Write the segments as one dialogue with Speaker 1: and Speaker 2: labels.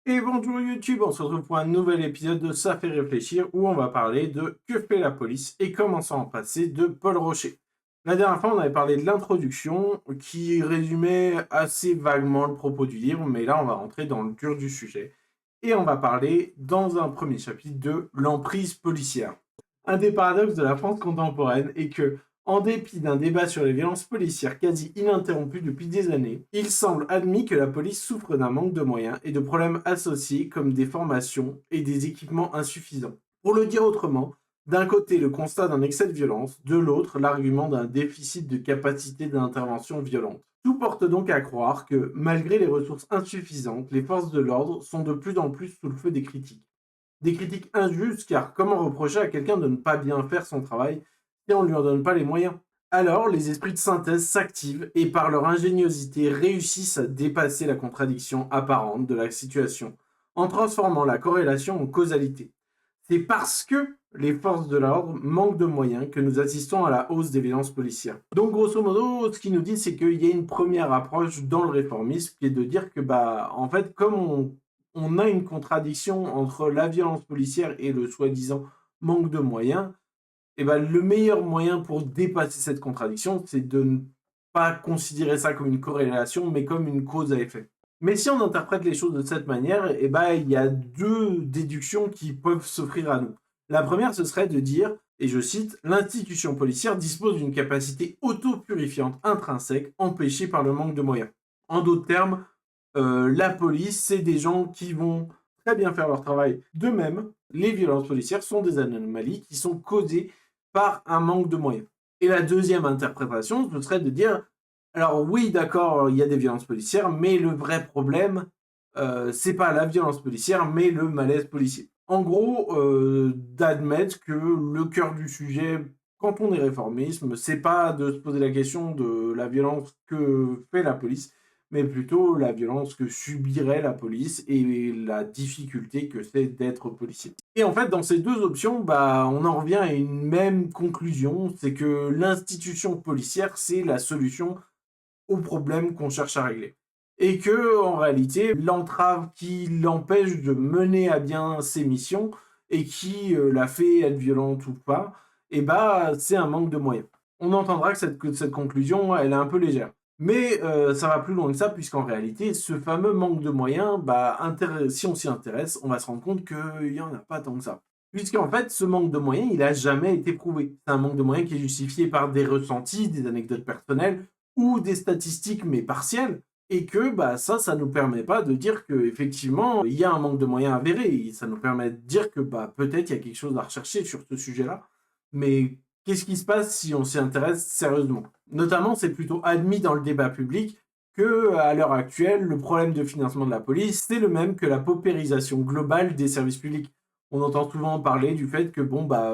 Speaker 1: Et bonjour YouTube, on se retrouve pour un nouvel épisode de Ça fait réfléchir où on va parler de Que fait la police et comment s'en passer de Paul Rocher. La dernière fois, on avait parlé de l'introduction qui résumait assez vaguement le propos du livre, mais là, on va rentrer dans le dur du sujet. Et on va parler, dans un premier chapitre, de l'emprise policière. Un des paradoxes de la France contemporaine est que, en dépit d'un débat sur les violences policières quasi ininterrompu depuis des années, il semble admis que la police souffre d'un manque de moyens et de problèmes associés comme des formations et des équipements insuffisants. Pour le dire autrement, d'un côté le constat d'un excès de violence, de l'autre l'argument d'un déficit de capacité d'intervention violente. Tout porte donc à croire que, malgré les ressources insuffisantes, les forces de l'ordre sont de plus en plus sous le feu des critiques. Des critiques injustes, car comment reprocher à quelqu'un de ne pas bien faire son travail si on ne lui en donne pas les moyens? Alors, les esprits de synthèse s'activent et par leur ingéniosité réussissent à dépasser la contradiction apparente de la situation, en transformant la corrélation en causalité. C'est parce que les forces de l'ordre manquent de moyens que nous assistons à la hausse des violences policières. Donc grosso modo, ce qu'il nous dit, c'est qu'il y a une première approche dans le réformisme qui est de dire que, en fait, comme on a une contradiction entre la violence policière et le soi-disant manque de moyens, et le meilleur moyen pour dépasser cette contradiction, c'est de ne pas considérer ça comme une corrélation, mais comme une cause à effet. Mais si on interprète les choses de cette manière, il y a deux déductions qui peuvent s'offrir à nous. La première, ce serait de dire, et je cite, l'institution policière dispose d'une capacité auto-purifiante intrinsèque empêchée par le manque de moyens. En d'autres termes, la police, c'est des gens qui vont très bien faire leur travail. De même, les violences policières sont des anomalies qui sont causées par un manque de moyens. Et la deuxième interprétation, ce serait de dire, alors oui, d'accord, il y a des violences policières, mais le vrai problème, c'est pas la violence policière, mais le malaise policier. En gros, d'admettre que le cœur du sujet, quand on est réformisme, c'est pas de se poser la question de la violence que fait la police, mais plutôt la violence que subirait la police et la difficulté que c'est d'être policier. Et en fait, dans ces deux options, on en revient à une même conclusion, c'est que l'institution policière, c'est la solution au problème qu'on cherche à régler. Et que, en réalité, l'entrave qui l'empêche de mener à bien ses missions et qui la fait être violente ou pas, c'est un manque de moyens. On entendra que cette conclusion, elle est un peu légère. Mais ça va plus loin que ça, puisqu'en réalité, ce fameux manque de moyens, si on s'y intéresse, on va se rendre compte qu'il n'y en a pas tant que ça. Puisqu'en fait, ce manque de moyens, il n'a jamais été prouvé. C'est un manque de moyens qui est justifié par des ressentis, des anecdotes personnelles, ou des statistiques mais partielles, et que ça nous permet pas de dire qu'effectivement il y a un manque de moyens avéré, et ça nous permet de dire que peut-être il y a quelque chose à rechercher sur ce sujet-là, mais qu'est-ce qui se passe si on s'y intéresse sérieusement? Notamment, c'est plutôt admis dans le débat public que, à l'heure actuelle, le problème de financement de la police, c'est le même que la paupérisation globale des services publics. On entend souvent parler du fait que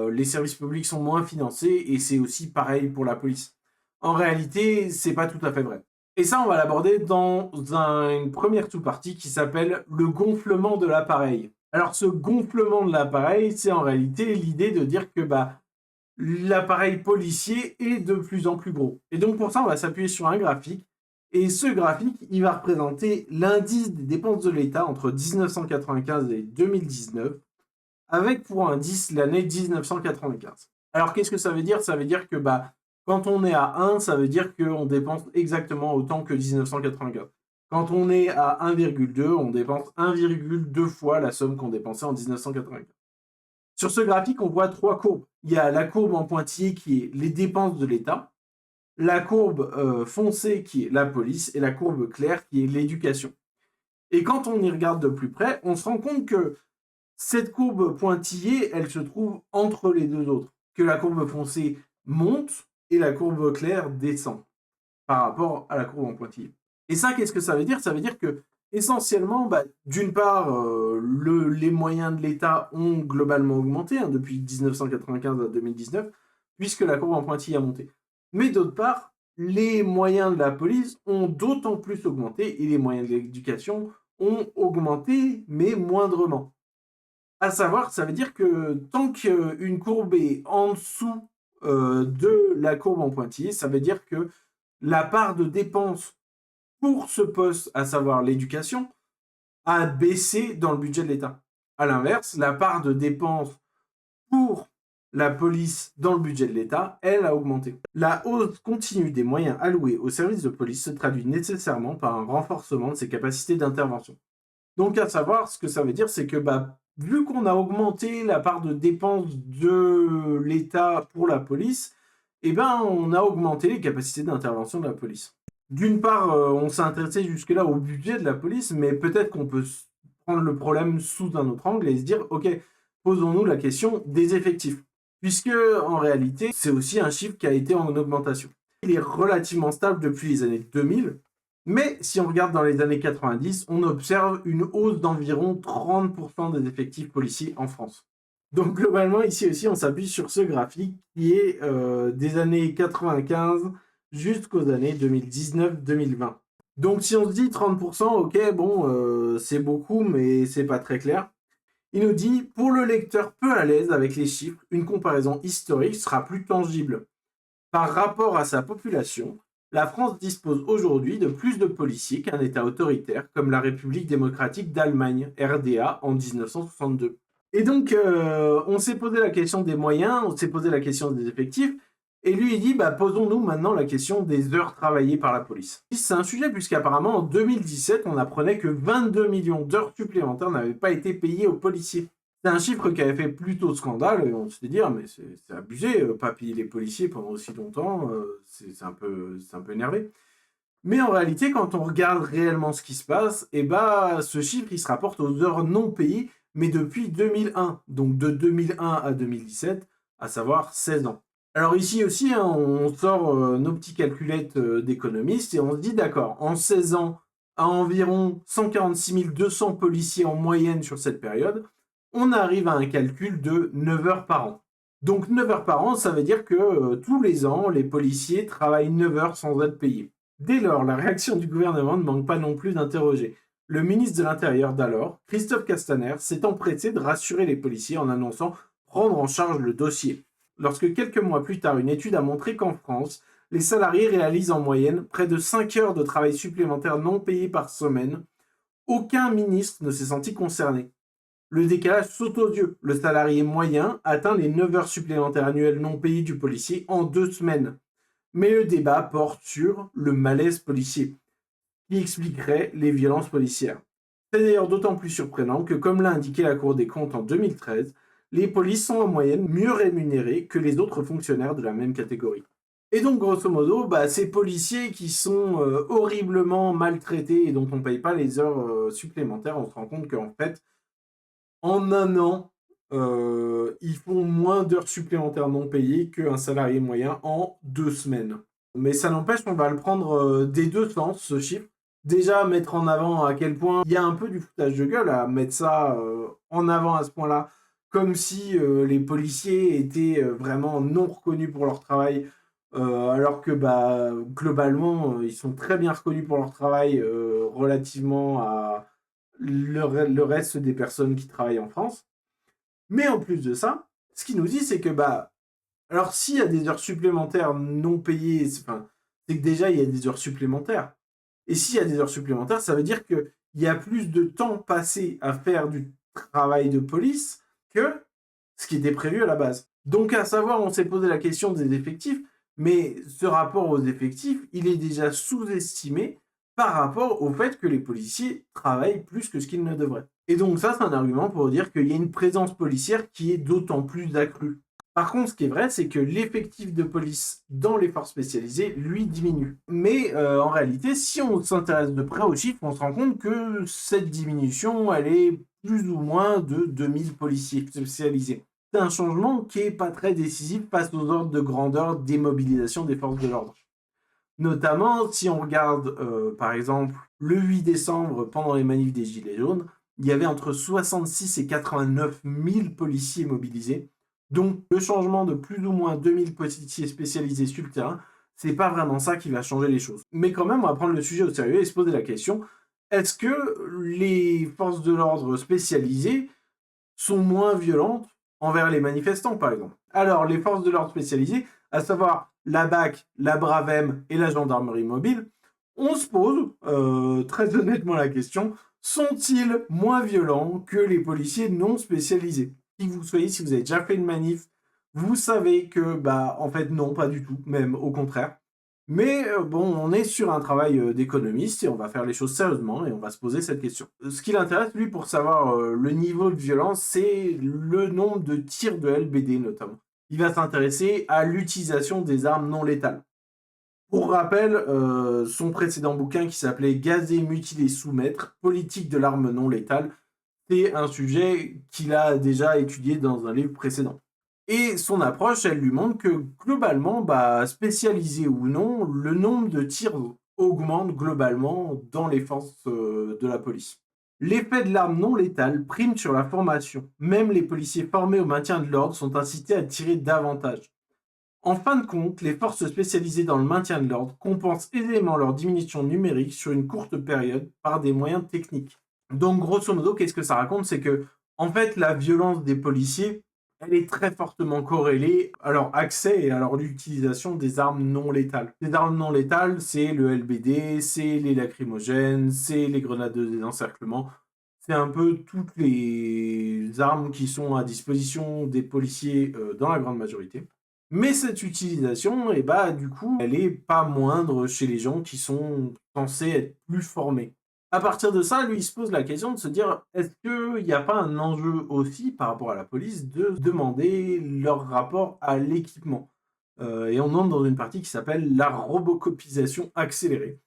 Speaker 1: les services publics sont moins financés, et c'est aussi pareil pour la police. En réalité, c'est pas tout à fait vrai. Et ça, on va l'aborder dans une première sous-partie qui s'appelle le gonflement de l'appareil. Alors, ce gonflement de l'appareil, c'est en réalité l'idée de dire que l'appareil policier est de plus en plus gros. Et donc, pour ça, on va s'appuyer sur un graphique. Et ce graphique, il va représenter l'indice des dépenses de l'État entre 1995 et 2019, avec pour indice l'année 1995. Alors, qu'est-ce que ça veut dire? Ça veut dire que quand on est à 1, ça veut dire qu'on dépense exactement autant que 1995. Quand on est à 1,2, on dépense 1,2 fois la somme qu'on dépensait en 1995. Sur ce graphique, on voit trois courbes. Il y a la courbe en pointillé qui est les dépenses de l'État, la courbe foncée qui est la police et la courbe claire qui est l'éducation. Et quand on y regarde de plus près, on se rend compte que cette courbe pointillée, elle se trouve entre les deux autres. Que la courbe foncée monte et la courbe claire descend par rapport à la courbe en pointillé. Et ça, qu'est-ce que ça veut dire? Ça veut dire que, essentiellement, d'une part, les moyens de l'État ont globalement augmenté depuis 1995 à 2019, puisque la courbe en pointillé a monté. Mais d'autre part, les moyens de la police ont d'autant plus augmenté et les moyens de l'éducation ont augmenté, mais moindrement. À savoir, ça veut dire que tant qu'une courbe est en dessous de la courbe en pointillé, ça veut dire que la part de dépenses pour ce poste, à savoir l'éducation, a baissé dans le budget de l'État. À l'inverse, la part de dépenses pour la police dans le budget de l'État, elle a augmenté. La hausse continue des moyens alloués aux services de police se traduit nécessairement par un renforcement de ses capacités d'intervention. Donc à savoir, ce que ça veut dire, c'est que vu qu'on a augmenté la part de dépenses de l'État pour la police, on a augmenté les capacités d'intervention de la police. D'une part, on s'est intéressé jusque-là au budget de la police, mais peut-être qu'on peut prendre le problème sous un autre angle et se dire, ok, posons-nous la question des effectifs. Puisque, en réalité, c'est aussi un chiffre qui a été en augmentation. Il est relativement stable depuis les années 2000, mais si on regarde dans les années 90, on observe une hausse d'environ 30% des effectifs policiers en France. Donc globalement, ici aussi, on s'appuie sur ce graphique qui est des années 95 jusqu'aux années 2019-2020. Donc si on se dit 30%, ok, c'est beaucoup, mais c'est pas très clair. Il nous dit, pour le lecteur peu à l'aise avec les chiffres, une comparaison historique sera plus tangible. Par rapport à sa population, la France dispose aujourd'hui de plus de policiers qu'un État autoritaire comme la République démocratique d'Allemagne, RDA, en 1962. Et donc, on s'est posé la question des moyens, on s'est posé la question des effectifs, et lui, il dit, posons-nous maintenant la question des heures travaillées par la police. C'est un sujet puisqu'apparemment, en 2017, on apprenait que 22 millions d'heures supplémentaires n'avaient pas été payées aux policiers. C'est un chiffre qui avait fait plutôt scandale, et on s'est dit, mais c'est abusé, pas payer les policiers pendant aussi longtemps, c'est un peu énervé. Mais en réalité, quand on regarde réellement ce qui se passe, ce chiffre, il se rapporte aux heures non payées, mais depuis 2001, donc de 2001 à 2017, à savoir 16 ans. Alors ici aussi, on sort nos petites calculettes d'économistes et on se dit, d'accord, en 16 ans, à environ 146 200 policiers en moyenne sur cette période, on arrive à un calcul de 9 heures par an. Donc 9 heures par an, ça veut dire que tous les ans, les policiers travaillent 9 heures sans être payés. Dès lors, la réaction du gouvernement ne manque pas non plus d'interroger. Le ministre de l'Intérieur d'alors, Christophe Castaner, s'est empressé de rassurer les policiers en annonçant prendre en charge le dossier. Lorsque quelques mois plus tard, une étude a montré qu'en France, les salariés réalisent en moyenne près de 5 heures de travail supplémentaire non payé par semaine, aucun ministre ne s'est senti concerné. Le décalage saute aux yeux. Le salarié moyen atteint les 9 heures supplémentaires annuelles non payées du policier en 2 semaines. Mais le débat porte sur le malaise policier, qui expliquerait les violences policières. C'est d'ailleurs d'autant plus surprenant que, comme l'a indiqué la Cour des comptes en 2013, les polices sont en moyenne mieux rémunérés que les autres fonctionnaires de la même catégorie. Et donc, grosso modo, ces policiers qui sont horriblement maltraités et dont on ne paye pas les heures supplémentaires, on se rend compte qu'en fait, en un an, ils font moins d'heures supplémentaires non payées qu'un salarié moyen en 2 semaines. Mais ça n'empêche qu'on va le prendre des deux sens, ce chiffre. Déjà, mettre en avant à quel point il y a un peu du foutage de gueule à mettre ça en avant à ce point-là, comme si les policiers étaient vraiment non reconnus pour leur travail, alors que globalement, ils sont très bien reconnus pour leur travail relativement à le reste des personnes qui travaillent en France. Mais en plus de ça, ce qu'il nous dit, c'est que alors s'il y a des heures supplémentaires non payées, c'est que déjà il y a des heures supplémentaires. Et s'il y a des heures supplémentaires, ça veut dire qu'il y a plus de temps passé à faire du travail de police que ce qui était prévu à la base. Donc à savoir, on s'est posé la question des effectifs, mais ce rapport aux effectifs, il est déjà sous-estimé par rapport au fait que les policiers travaillent plus que ce qu'ils ne devraient. Et donc ça, c'est un argument pour dire qu'il y a une présence policière qui est d'autant plus accrue. Par contre, ce qui est vrai, c'est que l'effectif de police dans les forces spécialisées, lui, diminue. Mais en réalité, si on s'intéresse de près aux chiffres, on se rend compte que cette diminution, elle est plus ou moins de 2000 policiers spécialisés. C'est un changement qui n'est pas très décisif face aux ordres de grandeur des mobilisations des forces de l'ordre. Notamment, si on regarde, par exemple, le 8 décembre, pendant les manifs des Gilets jaunes, il y avait entre 66 et 89 000 policiers mobilisés. Donc, le changement de plus ou moins 2000 policiers spécialisés sur le terrain, c'est pas vraiment ça qui va changer les choses. Mais quand même, on va prendre le sujet au sérieux et se poser la question, est-ce que les forces de l'ordre spécialisées sont moins violentes envers les manifestants, par exemple? Alors, les forces de l'ordre spécialisées, à savoir la BAC, la Bravem et la gendarmerie mobile, on se pose très honnêtement la question, sont-ils moins violents que les policiers non spécialisés? Si vous avez déjà fait une manif, vous savez que, en fait, non, pas du tout, même au contraire. Mais bon, on est sur un travail d'économiste et on va faire les choses sérieusement et on va se poser cette question. Ce qui l'intéresse, lui, pour savoir le niveau de violence, c'est le nombre de tirs de LBD notamment. Il va s'intéresser à l'utilisation des armes non létales. Pour rappel, son précédent bouquin qui s'appelait Gazer, mutiler, soumettre, politique de l'arme non létale, c'est un sujet qu'il a déjà étudié dans un livre précédent. Et son approche, elle lui montre que globalement, spécialisé ou non, le nombre de tirs augmente globalement dans les forces de la police. L'effet de l'arme non létale prime sur la formation. Même les policiers formés au maintien de l'ordre sont incités à tirer davantage. En fin de compte, les forces spécialisées dans le maintien de l'ordre compensent aisément leur diminution numérique sur une courte période par des moyens techniques. Donc, grosso modo, qu'est-ce que ça raconte? C'est que, en fait, la violence des policiers, elle est très fortement corrélée à leur accès et à leur utilisation des armes non létales. Les armes non létales, c'est le LBD, c'est les lacrymogènes, c'est les grenades de désencerclement. C'est un peu toutes les armes qui sont à disposition des policiers dans la grande majorité. Mais cette utilisation, du coup, elle est pas moindre chez les gens qui sont censés être plus formés. À partir de ça, lui, il se pose la question de se dire, est-ce qu'il n'y a pas un enjeu aussi par rapport à la police de demander leur rapport à l'équipement? Et on entre dans une partie qui s'appelle la robocopisation accélérée.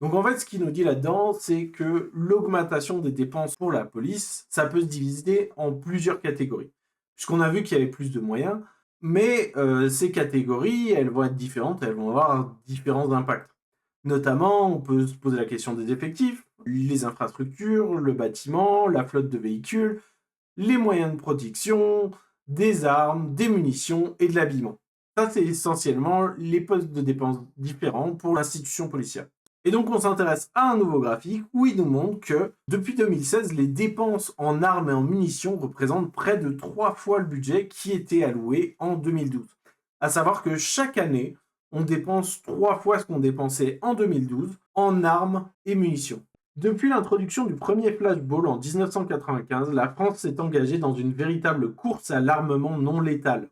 Speaker 1: Donc en fait, ce qu'il nous dit là-dedans, c'est que l'augmentation des dépenses pour la police, ça peut se diviser en plusieurs catégories. Puisqu'on a vu qu'il y avait plus de moyens, mais ces catégories, elles vont être différentes, elles vont avoir différents impacts. Notamment, on peut se poser la question des effectifs, les infrastructures, le bâtiment, la flotte de véhicules, les moyens de protection, des armes, des munitions et de l'habillement. Ça, c'est essentiellement les postes de dépenses différents pour l'institution policière. Et donc, on s'intéresse à un nouveau graphique où il nous montre que depuis 2016, les dépenses en armes et en munitions représentent près de 3 fois le budget qui était alloué en 2012. À savoir que chaque année, on dépense 3 fois ce qu'on dépensait en 2012 en armes et munitions. Depuis l'introduction du premier flashball en 1995, la France s'est engagée dans une véritable course à l'armement non létal.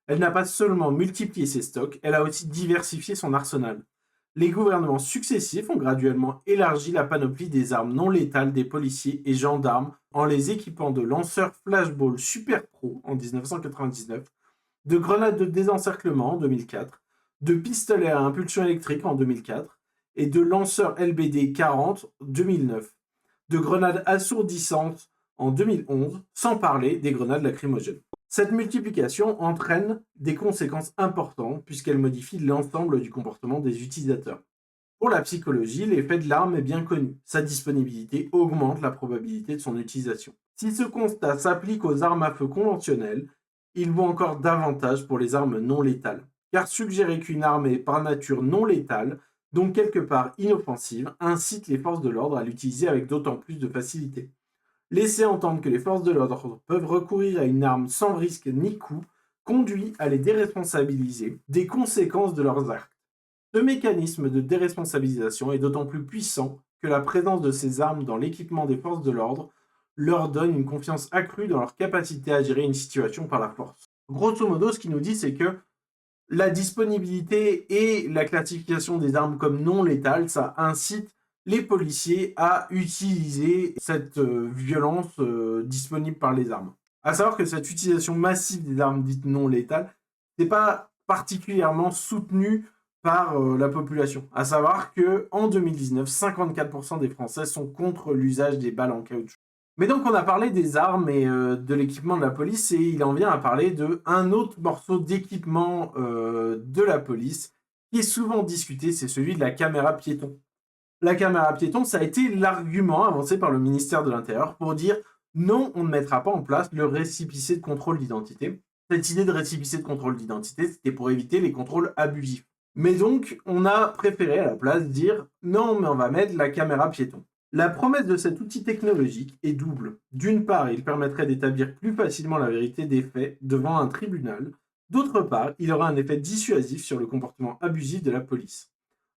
Speaker 1: Elle n'a pas seulement multiplié ses stocks, elle a aussi diversifié son arsenal. Les gouvernements successifs ont graduellement élargi la panoplie des armes non létales des policiers et gendarmes en les équipant de lanceurs flashball Super Pro en 1999, de grenades de désencerclement en 2004, de pistolets à impulsion électrique en 2004 et de lanceurs LBD 40 en 2009, de grenades assourdissantes en 2011, sans parler des grenades lacrymogènes. Cette multiplication entraîne des conséquences importantes puisqu'elle modifie l'ensemble du comportement des utilisateurs. Pour la psychologie, l'effet de l'arme est bien connu. Sa disponibilité augmente la probabilité de son utilisation. Si ce constat s'applique aux armes à feu conventionnelles, il vaut encore davantage pour les armes non létales. Car suggérer qu'une arme est par nature non létale, donc quelque part inoffensive, incite les forces de l'ordre à l'utiliser avec d'autant plus de facilité. Laisser entendre que les forces de l'ordre peuvent recourir à une arme sans risque ni coût conduit à les déresponsabiliser des conséquences de leurs actes. Ce mécanisme de déresponsabilisation est d'autant plus puissant que la présence de ces armes dans l'équipement des forces de l'ordre leur donne une confiance accrue dans leur capacité à gérer une situation par la force. Grosso modo, ce qu'il nous dit, c'est que la disponibilité et la classification des armes comme non létales, ça incite les policiers à utiliser cette violence disponible par les armes. À savoir que cette utilisation massive des armes dites non létales n'est pas particulièrement soutenue par la population. À savoir qu'en 2019, 54% des Français sont contre l'usage des balles en caoutchouc. Mais donc on a parlé des armes et de l'équipement de la police et il en vient à parler d'un autre morceau d'équipement de la police qui est souvent discuté, c'est celui de la caméra piéton. La caméra piéton, ça a été l'argument avancé par le ministère de l'Intérieur pour dire non, on ne mettra pas en place le récépissé de contrôle d'identité. Cette idée de récépissé de contrôle d'identité, c'était pour éviter les contrôles abusifs. Mais donc, on a préféré à la place dire non, mais on va mettre la caméra piéton. La promesse de cet outil technologique est double. D'une part, il permettrait d'établir plus facilement la vérité des faits devant un tribunal. D'autre part, il aura un effet dissuasif sur le comportement abusif de la police.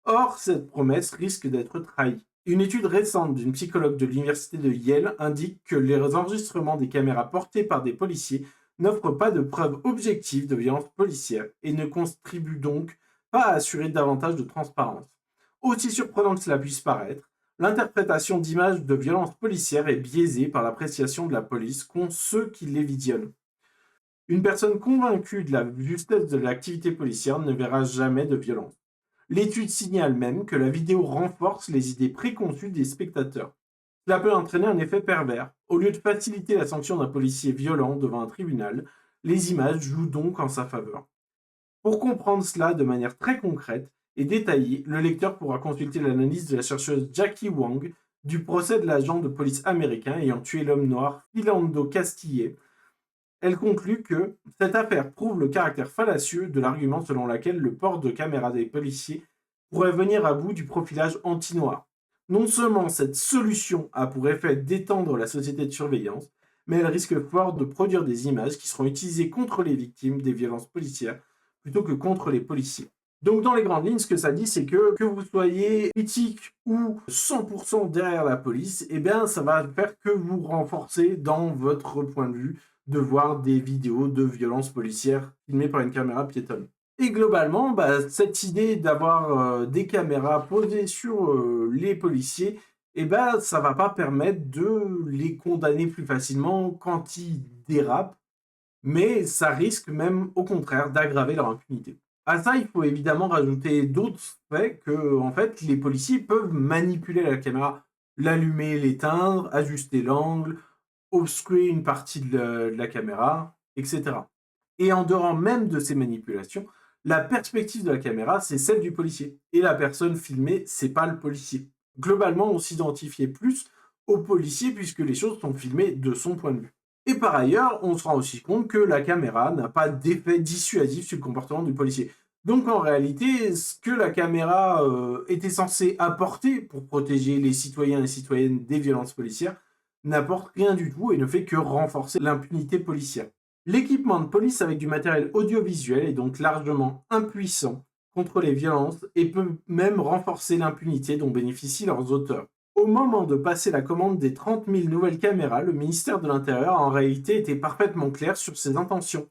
Speaker 1: Or, cette promesse risque d'être trahie. Une étude récente d'une psychologue de l'université de Yale indique que les enregistrements des caméras portés par des policiers n'offrent pas de preuves objectives de violence policière et ne contribuent donc pas à assurer davantage de transparence. Aussi surprenant que cela puisse paraître, l'interprétation d'images de violences policières est biaisée par l'appréciation de la police qu'ont ceux qui les visionnent. Une personne convaincue de la justesse de l'activité policière ne verra jamais de violence. L'étude signale même que la vidéo renforce les idées préconçues des spectateurs. Cela peut entraîner un effet pervers. Au lieu de faciliter la sanction d'un policier violent devant un tribunal, les images jouent donc en sa faveur. Pour comprendre cela de manière très concrète et détaillée, le lecteur pourra consulter l'analyse de la chercheuse Jackie Wang du procès de l'agent de police américain ayant tué l'homme noir Philando Castille. Elle conclut que cette affaire prouve le caractère fallacieux de l'argument selon lequel le port de caméras des policiers pourrait venir à bout du profilage anti-noir. Non seulement cette solution a pour effet d'étendre la société de surveillance, mais elle risque fort de produire des images qui seront utilisées contre les victimes des violences policières plutôt que contre les policiers. Donc dans les grandes lignes, ce que ça dit, c'est que vous soyez critique ou 100% derrière la police, eh bien ça va faire que vous renforcer dans votre point de vue de voir des vidéos de violences policières filmées par une caméra piétonne. Et globalement, cette idée d'avoir des caméras posées sur les policiers, ça va pas permettre de les condamner plus facilement quand ils dérapent, mais ça risque même au contraire d'aggraver leur impunité. À ça, il faut évidemment rajouter d'autres faits que, en fait, les policiers peuvent manipuler la caméra, l'allumer, l'éteindre, ajuster l'angle, obscurer une partie de la caméra, etc. Et en dehors même de ces manipulations, la perspective de la caméra, c'est celle du policier. Et la personne filmée, c'est pas le policier. Globalement, on s'identifiait plus au policier puisque les choses sont filmées de son point de vue. Et par ailleurs, on se rend aussi compte que la caméra n'a pas d'effet dissuasif sur le comportement du policier. Donc en réalité, ce que la caméra était censée apporter pour protéger les citoyens et citoyennes des violences policières n'apporte rien du tout et ne fait que renforcer l'impunité policière. L'équipement de police avec du matériel audiovisuel est donc largement impuissant contre les violences et peut même renforcer l'impunité dont bénéficient leurs auteurs. Au moment de passer la commande des 30 000 nouvelles caméras, le ministère de l'Intérieur a en réalité été parfaitement clair sur ses intentions.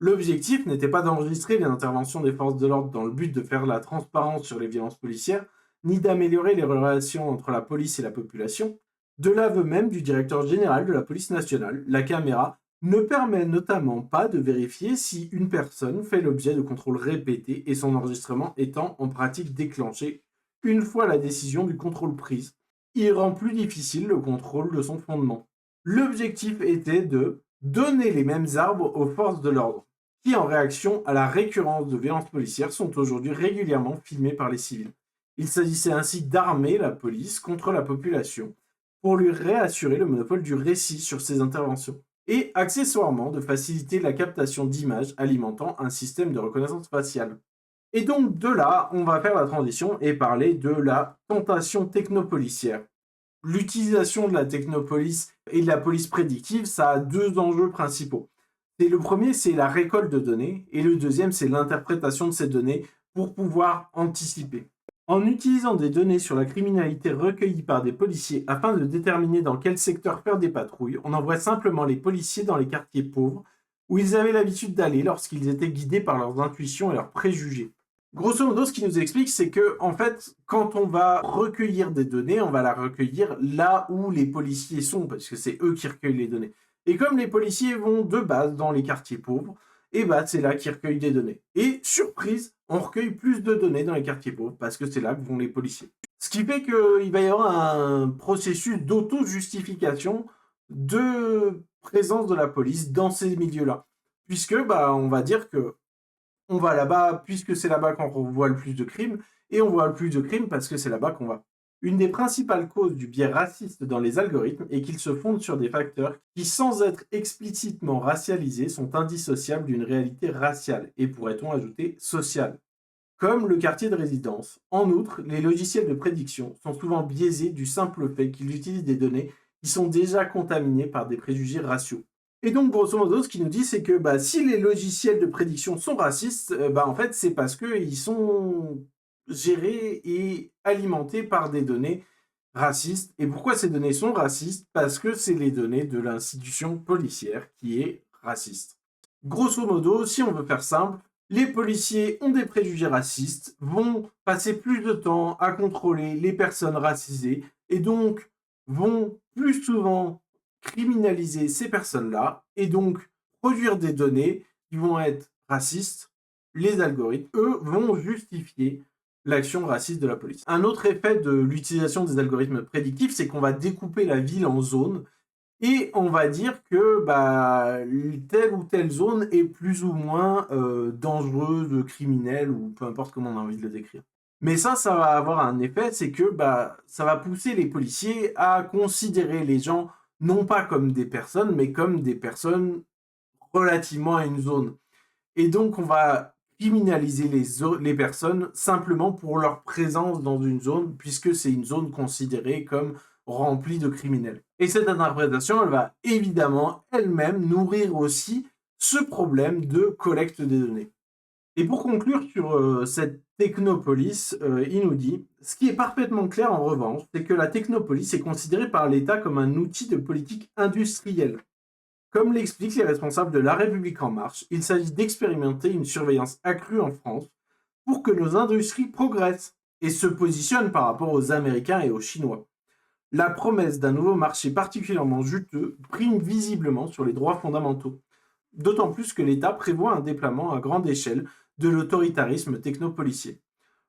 Speaker 1: L'objectif n'était pas d'enregistrer les interventions des forces de l'ordre dans le but de faire la transparence sur les violences policières, ni d'améliorer les relations entre la police et la population. De l'aveu même du directeur général de la police nationale, la caméra ne permet notamment pas de vérifier si une personne fait l'objet de contrôles répétés et son enregistrement étant en pratique déclenché une fois la décision du contrôle prise. Il rend plus difficile le contrôle de son fondement. L'objectif était de donner les mêmes arbres aux forces de l'ordre, qui en réaction à la récurrence de violences policières sont aujourd'hui régulièrement filmées par les civils. Il s'agissait ainsi d'armer la police contre la population pour lui réassurer le monopole du récit sur ses interventions et accessoirement de faciliter la captation d'images alimentant un système de reconnaissance faciale. Et donc de là, on va faire la transition et parler de la tentation technopolicière. L'utilisation de la technopolice et de la police prédictive, ça a deux enjeux principaux. Et le premier, c'est la récolte de données, et le deuxième, c'est l'interprétation de ces données pour pouvoir anticiper. En utilisant des données sur la criminalité recueillies par des policiers afin de déterminer dans quel secteur faire des patrouilles, on envoie simplement les policiers dans les quartiers pauvres où ils avaient l'habitude d'aller lorsqu'ils étaient guidés par leurs intuitions et leurs préjugés. Grosso modo, ce qui nous explique, c'est que, en fait, quand on va recueillir des données, on va la recueillir là où les policiers sont, parce que c'est eux qui recueillent les données. Et comme les policiers vont de base dans les quartiers pauvres, et c'est là qu'ils recueillent des données. Et surprise, on recueille plus de données dans les quartiers pauvres, parce que c'est là que vont les policiers. Ce qui fait qu'il va y avoir un processus d'auto-justification de présence de la police dans ces milieux-là. Puisque, on va dire que on va là-bas, puisque c'est là-bas qu'on voit le plus de crimes, et on voit le plus de crimes parce que c'est là-bas qu'on va. Une des principales causes du biais raciste dans les algorithmes est qu'ils se fondent sur des facteurs qui, sans être explicitement racialisés, sont indissociables d'une réalité raciale, et pourrait-on ajouter sociale, comme le quartier de résidence. En outre, les logiciels de prédiction sont souvent biaisés du simple fait qu'ils utilisent des données qui sont déjà contaminées par des préjugés raciaux. Et donc, grosso modo, ce qu'il nous dit, c'est que si les logiciels de prédiction sont racistes, en fait, c'est parce qu'ils sont gérés et alimentés par des données racistes. Et pourquoi ces données sont racistes? Parce que c'est les données de l'institution policière qui est raciste. Grosso modo, si on veut faire simple, les policiers ont des préjugés racistes, vont passer plus de temps à contrôler les personnes racisées et donc vont plus souvent criminaliser ces personnes-là et donc produire des données qui vont être racistes. Les algorithmes, eux, vont justifier l'action raciste de la police. Un autre effet de l'utilisation des algorithmes prédictifs, c'est qu'on va découper la ville en zones et on va dire que telle ou telle zone est plus ou moins dangereuse, criminelle, ou peu importe comment on a envie de le décrire. Mais ça va avoir un effet, c'est que ça va pousser les policiers à considérer les gens non pas comme des personnes, mais comme des personnes relativement à une zone. Et donc on va criminaliser les personnes simplement pour leur présence dans une zone, puisque c'est une zone considérée comme remplie de criminels. Et cette interprétation, elle va évidemment elle-même nourrir aussi ce problème de collecte des données. Et pour conclure sur cette technopolis, il nous dit « Ce qui est parfaitement clair en revanche, c'est que la technopolis est considérée par l'État comme un outil de politique industrielle. Comme l'expliquent les responsables de La République En Marche, il s'agit d'expérimenter une surveillance accrue en France pour que nos industries progressent et se positionnent par rapport aux Américains et aux Chinois. La promesse d'un nouveau marché particulièrement juteux prime visiblement sur les droits fondamentaux, d'autant plus que l'État prévoit un déploiement à grande échelle de l'autoritarisme technopolicier.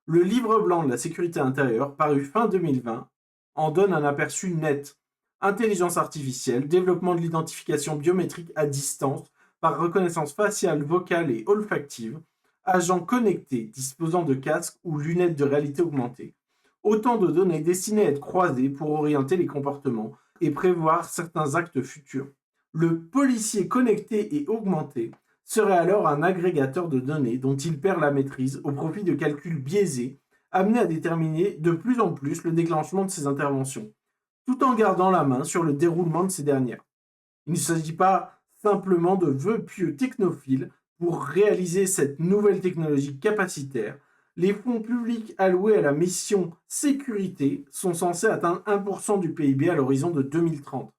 Speaker 1: Le livre blanc de la sécurité intérieure, paru fin 2020, en donne un aperçu net. Intelligence artificielle, développement de l'identification biométrique à distance par reconnaissance faciale, vocale et olfactive, agents connectés disposant de casques ou lunettes de réalité augmentée. Autant de données destinées à être croisées pour orienter les comportements et prévoir certains actes futurs. Le policier connecté et augmenté serait alors un agrégateur de données dont il perd la maîtrise au profit de calculs biaisés, amenés à déterminer de plus en plus le déclenchement de ces interventions, tout en gardant la main sur le déroulement de ces dernières. Il ne s'agit pas simplement de vœux pieux technophiles pour réaliser cette nouvelle technologie capacitaire. Les fonds publics alloués à la mission sécurité sont censés atteindre 1% du PIB à l'horizon de 2030.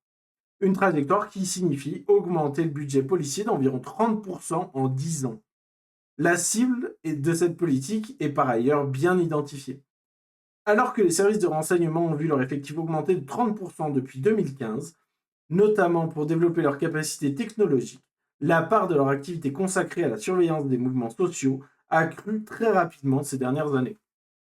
Speaker 1: Une trajectoire qui signifie augmenter le budget policier d'environ 30% en 10 ans. La cible de cette politique est par ailleurs bien identifiée. Alors que les services de renseignement ont vu leur effectif augmenter de 30% depuis 2015, notamment pour développer leurs capacités technologiques, la part de leur activité consacrée à la surveillance des mouvements sociaux a crû très rapidement ces dernières années.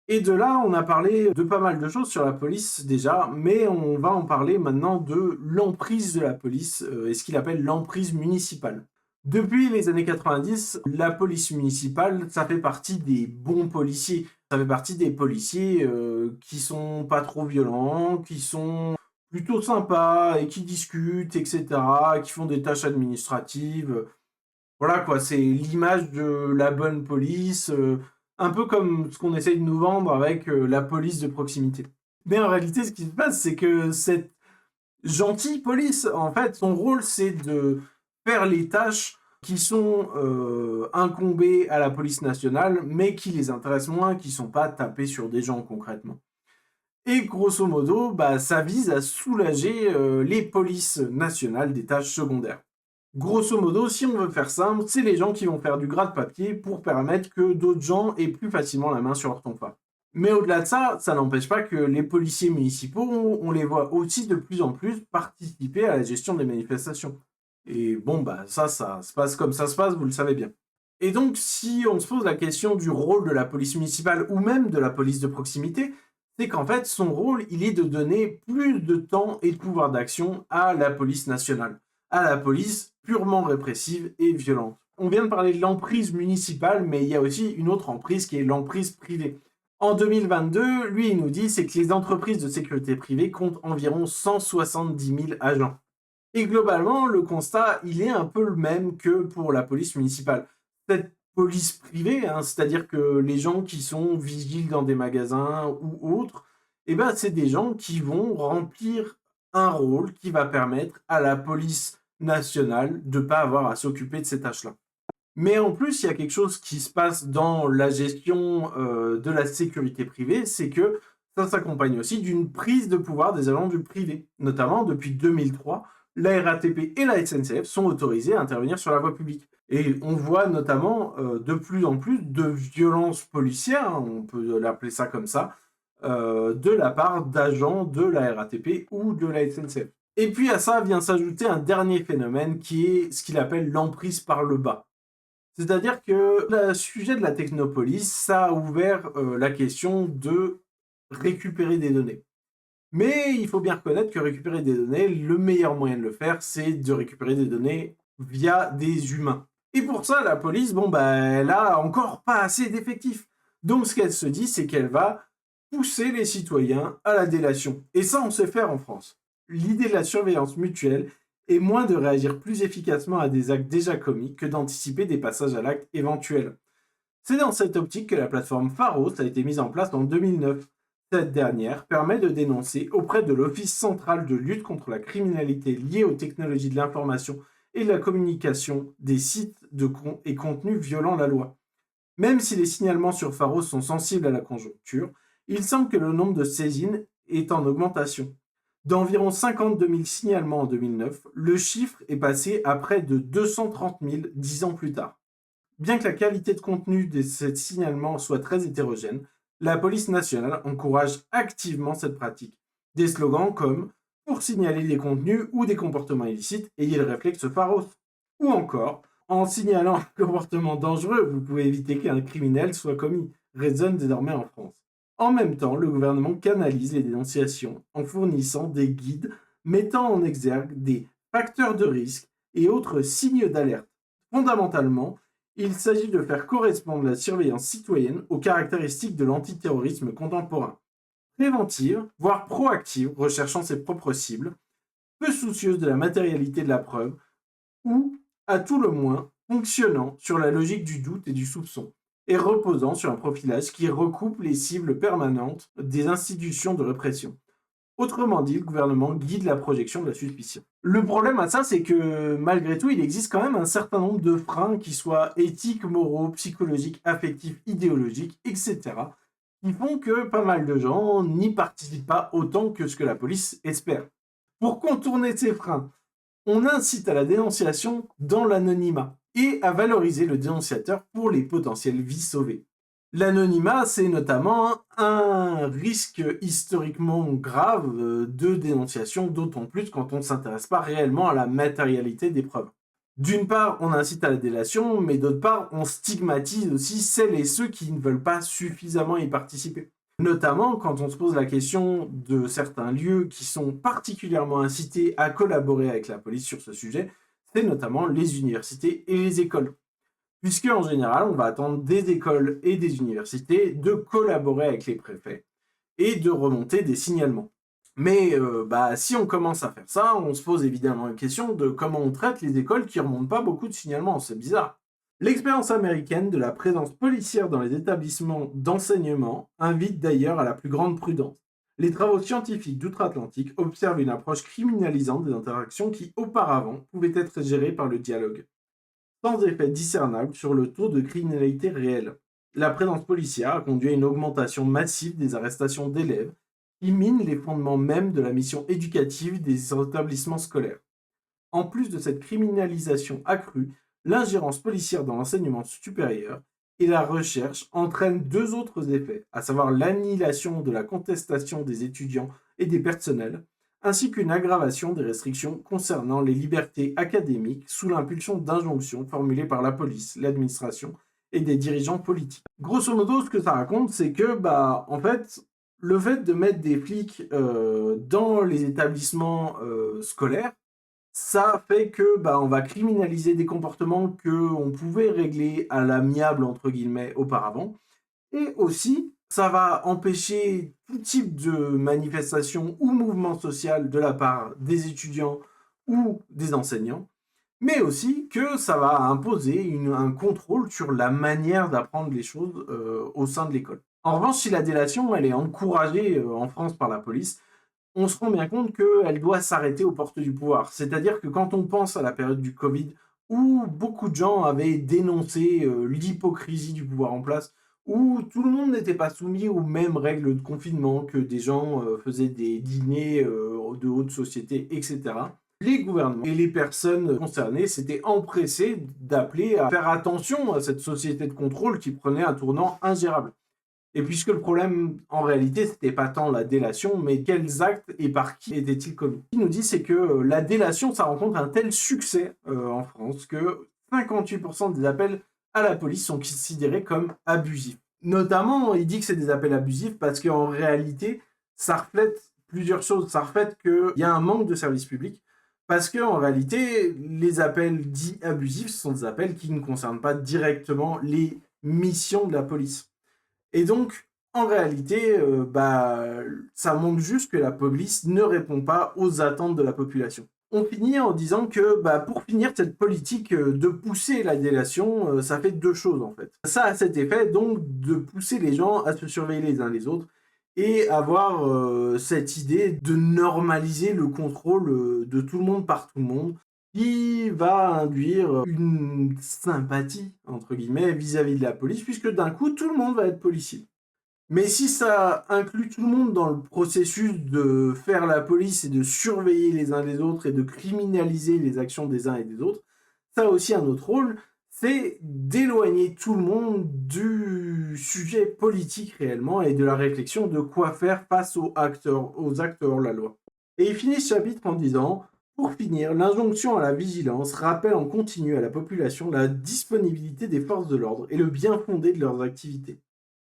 Speaker 1: Et de là, on a parlé de pas mal de choses sur la police déjà, mais on va en parler maintenant de l'emprise de la police et ce qu'il appelle l'emprise municipale. Depuis les années 90, la police municipale, ça fait partie des bons policiers. Ça fait partie des policiers qui sont pas trop violents, qui sont plutôt sympas et qui discutent, etc., qui font des tâches administratives. Voilà quoi, c'est l'image de la bonne police, un peu comme ce qu'on essaye de nous vendre avec la police de proximité. Mais en réalité, ce qui se passe, c'est que cette gentille police, en fait, son rôle, c'est de faire les tâches qui sont incombées à la police nationale, mais qui les intéressent moins, qui ne sont pas tapées sur des gens concrètement. Et grosso modo, ça vise à soulager les polices nationales des tâches secondaires. Grosso modo, si on veut faire simple, c'est les gens qui vont faire du gratte-papier pour permettre que d'autres gens aient plus facilement la main sur leur tonfa. Mais au-delà de ça, ça n'empêche pas que les policiers municipaux, on les voit aussi de plus en plus participer à la gestion des manifestations. Et bon, ça se passe comme ça se passe, vous le savez bien. Et donc, si on se pose la question du rôle de la police municipale ou même de la police de proximité, c'est qu'en fait, son rôle, il est de donner plus de temps et de pouvoir d'action à la police nationale, à la police purement répressive et violente. On vient de parler de l'emprise municipale, mais il y a aussi une autre emprise qui est l'emprise privée. En 2022, lui, il nous dit c'est que les entreprises de sécurité privée comptent environ 170 000 agents. Et globalement, le constat, il est un peu le même que pour la police municipale. Cette police privée, c'est-à-dire que les gens qui sont vigiles dans des magasins ou autres, c'est des gens qui vont remplir un rôle qui va permettre à la police nationale de ne pas avoir à s'occuper de ces tâches-là. Mais en plus, il y a quelque chose qui se passe dans la gestion de la sécurité privée, c'est que Ça s'accompagne aussi d'une prise de pouvoir des agents du privé. Notamment, depuis 2003, la RATP et la SNCF sont autorisés à intervenir sur la voie publique. Et on voit notamment de plus en plus de violences policières, hein, on peut l'appeler ça comme ça, de la part d'agents de la RATP ou de la SNCF. Et puis à ça vient s'ajouter un dernier phénomène qui est ce qu'il appelle l'emprise par le bas. C'est-à-dire que le sujet de la technopolis, ça a ouvert la question de récupérer des données. Mais il faut bien reconnaître que récupérer des données, le meilleur moyen de le faire, c'est de récupérer des données via des humains. Et pour ça, la police, elle a encore pas assez d'effectifs. Donc ce qu'elle se dit, c'est qu'elle va pousser les citoyens à la délation. Et ça, on sait faire en France. L'idée de la surveillance mutuelle est moins de réagir plus efficacement à des actes déjà commis que d'anticiper des passages à l'acte éventuels. C'est dans cette optique que la plateforme Pharos a été mise en place en 2009. Cette dernière permet de dénoncer auprès de l'Office central de lutte contre la criminalité liée aux technologies de l'information et de la communication des sites et contenus violant la loi. Même si les signalements sur Pharos sont sensibles à la conjoncture, il semble que le nombre de saisines est en augmentation. D'environ 52 000 signalements en 2009, le chiffre est passé à près de 230 000 10 ans plus tard. Bien que la qualité de contenu de ces signalements soit très hétérogène, la police nationale encourage activement cette pratique. Des slogans comme « Pour signaler des contenus ou des comportements illicites, ayez le réflexe Pharos » ou encore « En signalant un comportement dangereux, vous pouvez éviter qu'un criminel soit commis » résonne désormais en France. En même temps, le gouvernement canalise les dénonciations en fournissant des guides mettant en exergue des facteurs de risque et autres signes d'alerte. Fondamentalement, il s'agit de faire correspondre la surveillance citoyenne aux caractéristiques de l'antiterrorisme contemporain. Préventive, voire proactive, recherchant ses propres cibles, peu soucieuse de la matérialité de la preuve, ou, à tout le moins, fonctionnant sur la logique du doute et du soupçon, et reposant sur un profilage qui recoupe les cibles permanentes des institutions de répression. Autrement dit, le gouvernement guide la projection de la suspicion. Le problème à ça, c'est que malgré tout, il existe quand même un certain nombre de freins qui soient éthiques, moraux, psychologiques, affectifs, idéologiques, etc., qui font que pas mal de gens n'y participent pas autant que ce que la police espère. Pour contourner ces freins, on incite à la dénonciation dans l'anonymat et à valoriser le dénonciateur pour les potentielles vies sauvées. L'anonymat, c'est notamment un risque historiquement grave de dénonciation, d'autant plus quand on ne s'intéresse pas réellement à la matérialité des preuves. D'une part, on incite à la délation, mais d'autre part, on stigmatise aussi celles et ceux qui ne veulent pas suffisamment y participer. Notamment quand on se pose la question de certains lieux qui sont particulièrement incités à collaborer avec la police sur ce sujet, c'est notamment les universités et les écoles. Puisque en général, on va attendre des écoles et des universités de collaborer avec les préfets et de remonter des signalements. Mais si on commence à faire ça, on se pose évidemment une question de comment on traite les écoles qui ne remontent pas beaucoup de signalements, c'est bizarre. L'expérience américaine de la présence policière dans les établissements d'enseignement invite d'ailleurs à la plus grande prudence. Les travaux scientifiques d'outre-Atlantique observent une approche criminalisante des interactions qui, auparavant, pouvaient être gérées par le dialogue, sans effet discernable sur le taux de criminalité réel. La présence policière a conduit à une augmentation massive des arrestations d'élèves qui minent les fondements même de la mission éducative des établissements scolaires. En plus de cette criminalisation accrue, l'ingérence policière dans l'enseignement supérieur et la recherche entraînent deux autres effets, à savoir l'annihilation de la contestation des étudiants et des personnels, ainsi qu'une aggravation des restrictions concernant les libertés académiques sous l'impulsion d'injonctions formulées par la police, l'administration et des dirigeants politiques. Grosso modo, ce que ça raconte, c'est que, en fait, le fait de mettre des flics dans les établissements scolaires, ça fait que on va criminaliser des comportements qu'on pouvait régler à l'amiable, entre guillemets, auparavant. Et aussi, ça va empêcher tout type de manifestation ou mouvement social de la part des étudiants ou des enseignants, mais aussi que ça va imposer un contrôle sur la manière d'apprendre les choses au sein de l'école. En revanche, si la délation elle est encouragée en France par la police, on se rend bien compte qu'elle doit s'arrêter aux portes du pouvoir. C'est-à-dire que quand on pense à la période du Covid, où beaucoup de gens avaient dénoncé l'hypocrisie du pouvoir en place, où tout le monde n'était pas soumis aux mêmes règles de confinement, que des gens faisaient des dîners de haute société, etc. Les gouvernements et les personnes concernées s'étaient empressés d'appeler à faire attention à cette société de contrôle qui prenait un tournant ingérable. Et puisque le problème, en réalité, c'était pas tant la délation, mais quels actes et par qui étaient-ils commis. Ce qu'il nous dit, c'est que la délation, ça rencontre un tel succès en France que 58% des appels à la police sont considérés comme abusifs. Notamment, il dit que c'est des appels abusifs parce qu'en réalité, ça reflète plusieurs choses. Ça reflète qu'il y a un manque de service public, parce qu'en réalité, les appels dits abusifs sont des appels qui ne concernent pas directement les missions de la police. Et donc, en réalité, ça montre juste que la police ne répond pas aux attentes de la population. On finit en disant que, pour finir, cette politique de pousser la délation, ça fait deux choses en fait. Ça a cet effet donc de pousser les gens à se surveiller les uns les autres et avoir cette idée de normaliser le contrôle de tout le monde par tout le monde, qui va induire une sympathie, entre guillemets, vis-à-vis de la police, puisque d'un coup, tout le monde va être policier. Mais si ça inclut tout le monde dans le processus de faire la police et de surveiller les uns les autres et de criminaliser les actions des uns et des autres, ça a aussi un autre rôle, c'est d'éloigner tout le monde du sujet politique réellement et de la réflexion de quoi faire face aux acteurs de la loi. Et il finit ce chapitre en disant: pour finir, l'injonction à la vigilance rappelle en continu à la population la disponibilité des forces de l'ordre et le bien fondé de leurs activités.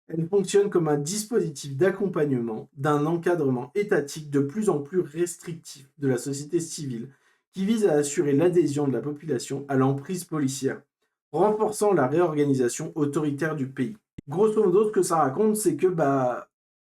Speaker 1: Elle fonctionne comme un dispositif d'accompagnement d'un encadrement étatique de plus en plus restrictif de la société civile qui vise à assurer l'adhésion de la population à l'emprise policière, renforçant la réorganisation autoritaire du pays. Grosso modo, ce que ça raconte, c'est que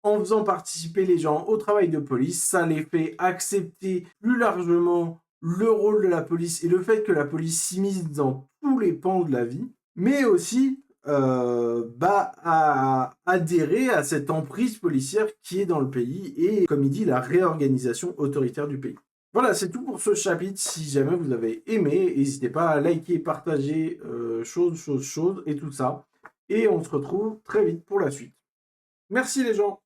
Speaker 1: en faisant participer les gens au travail de police, ça les fait accepter plus largement le rôle de la police et le fait que la police s'immisce dans tous les pans de la vie, mais aussi à adhérer à cette emprise policière qui est dans le pays et, comme il dit, la réorganisation autoritaire du pays. Voilà, c'est tout pour ce chapitre. Si jamais vous avez aimé, n'hésitez pas à liker, partager, chose, et tout ça. Et on se retrouve très vite pour la suite. Merci les gens!